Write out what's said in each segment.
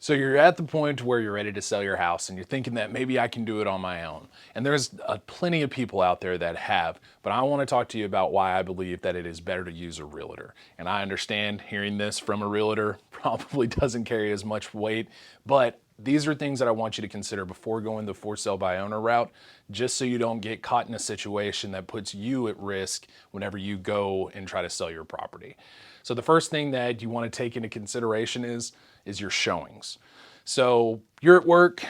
So you're at the point where you're ready to sell your house and you're thinking that maybe I can do it on my own. And there's plenty of people out there that have, but I want to talk to you about why I believe that it is better to use a realtor. And I understand hearing this from a realtor probably doesn't carry as much weight, but these are things that I want you to consider before going the for sale by owner route, just so you don't get caught in a situation that puts you at risk whenever you go and try to sell your property. So the first thing that you want to take into consideration is your showings. So you're at work,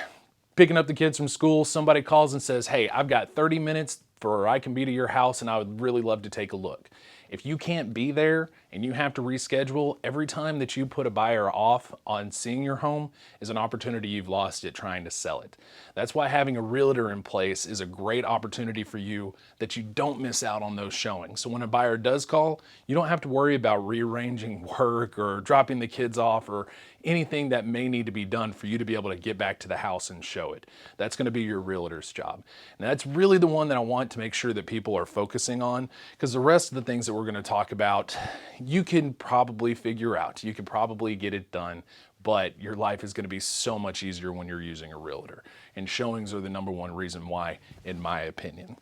picking up the kids from school, somebody calls and says, hey, I've got 30 minutes for I can be to your house and I would really love to take a look. If you can't be there and you have to reschedule, every time that you put a buyer off on seeing your home is an opportunity you've lost at trying to sell it. That's why having a realtor in place is a great opportunity for you that you don't miss out on those showings. So when a buyer does call, you don't have to worry about rearranging work or dropping the kids off or anything that may need to be done for you to be able to get back to the house and show it. That's going to be your realtor's job. And that's really the one that I want to make sure that people are focusing on, because the rest of the things that we're going to talk about, you can probably figure out. You can probably get it done, but your life is going to be so much easier when you're using a realtor. And showings are the number one reason why, in my opinion.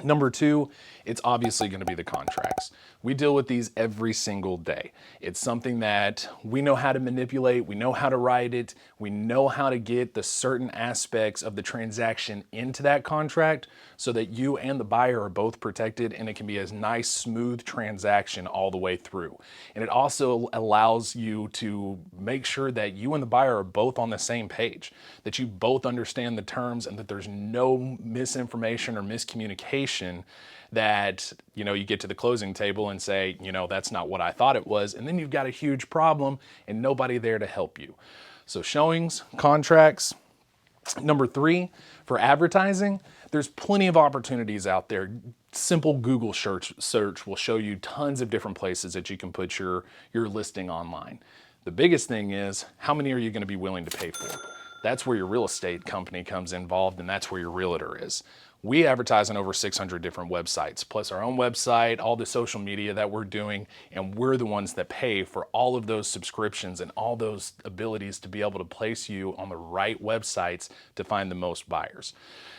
Number two, it's obviously going to be the contracts. We deal with these every single day. It's something that we know how to manipulate, we know how to write it, we know how to get the certain aspects of the transaction into that contract so that you and the buyer are both protected and it can be a nice, smooth transaction all the way through. And it also allows you to make sure that you and the buyer are both on the same page, that you both understand the terms and that there's no misinformation or miscommunication that, you get to the closing table and say, that's not what I thought it was. And then you've got a huge problem and nobody there to help you. So showings, contracts. Number three, for advertising, there's plenty of opportunities out there. Simple Google search will show you tons of different places that you can put your listing online. The biggest thing is, how many are you going to be willing to pay for? That's where your real estate company comes involved, and that's where your realtor is. We advertise on over 600 different websites, plus our own website, all the social media that we're doing, and we're the ones that pay for all of those subscriptions and all those abilities to be able to place you on the right websites to find the most buyers.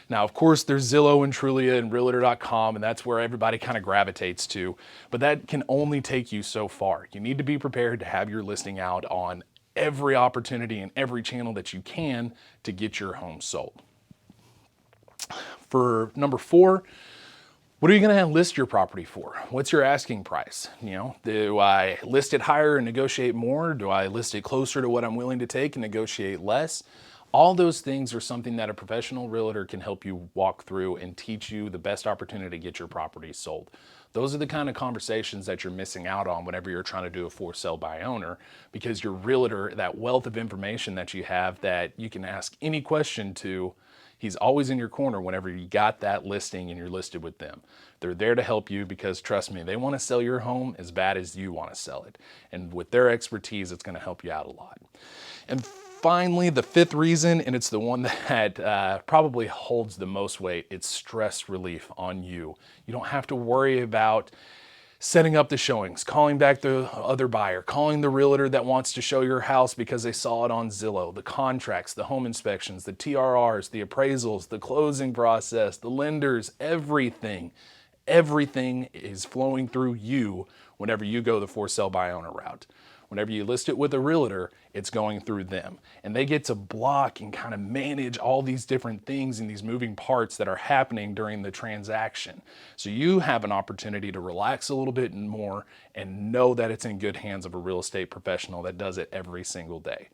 Now, of course, there's Zillow and Trulia and Realtor.com, and that's where everybody kind of gravitates to, but that can only take you so far. You need to be prepared to have your listing out on every opportunity and every channel that you can to get your home sold. For number four, what are you going to list your property for? What's your asking price? Do I list it higher and negotiate more? Do I list it closer to what I'm willing to take and negotiate less? All those things are something that a professional realtor can help you walk through and teach you the best opportunity to get your property sold. Those are the kind of conversations that you're missing out on whenever you're trying to do a for sale by owner, because your realtor, that wealth of information that you have that you can ask any question to, he's always in your corner whenever you got that listing and you're listed with them. They're there to help you because, trust me, they want to sell your home as bad as you want to sell it. And with their expertise, it's going to help you out a lot. And finally, the fifth reason, and it's the one that probably holds the most weight, it's stress relief on you. You don't have to worry about setting up the showings, calling back the other buyer, calling the realtor that wants to show your house because they saw it on Zillow, the contracts, the home inspections, the TRRs, the appraisals, the closing process, the lenders, everything. Everything is flowing through you whenever you go the for sale by owner route. Whenever you list it with a realtor, it's going through them. And they get to block and kind of manage all these different things and these moving parts that are happening during the transaction. So you have an opportunity to relax a little bit more and know that it's in good hands of a real estate professional that does it every single day.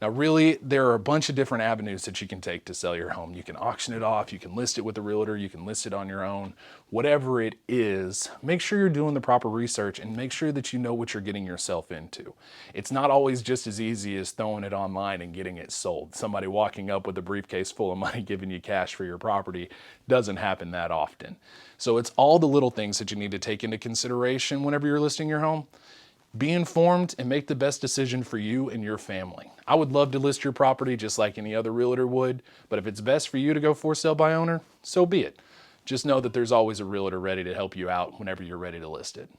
Now, really, there are a bunch of different avenues that you can take to sell your home. You can auction it off, you can list it with a realtor, you can list it on your own. Whatever it is, make sure you're doing the proper research and make sure that you know what you're getting yourself into. It's not always just as easy as throwing it online and getting it sold. Somebody walking up with a briefcase full of money giving you cash for your property doesn't happen that often. So it's all the little things that you need to take into consideration whenever you're listing your home. Be informed and make the best decision for you and your family. I would love to list your property just like any other realtor would, but if it's best for you to go for sale by owner, so be it. Just know that there's always a realtor ready to help you out whenever you're ready to list it.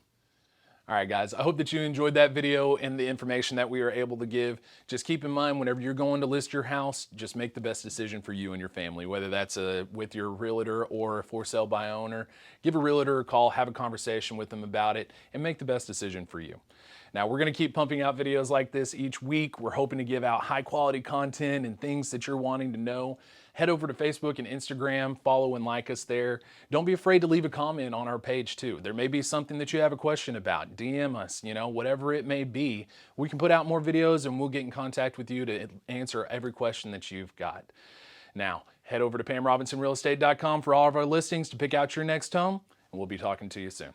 All right, guys, I hope that you enjoyed that video and the information that we were able to give. Just keep in mind, whenever you're going to list your house, just make the best decision for you and your family, whether that's with your realtor or a for sale by owner. Give a realtor a call, have a conversation with them about it, and make the best decision for you. Now, we're going to keep pumping out videos like this each week. We're hoping to give out high quality content and things that you're wanting to know. Head over to Facebook and Instagram, follow and like us there. Don't be afraid to leave a comment on our page too. There may be something that you have a question about. DM us, whatever it may be. We can put out more videos and we'll get in contact with you to answer every question that you've got. Now, head over to PamRobinsonRealEstate.com for all of our listings to pick out your next home, and we'll be talking to you soon.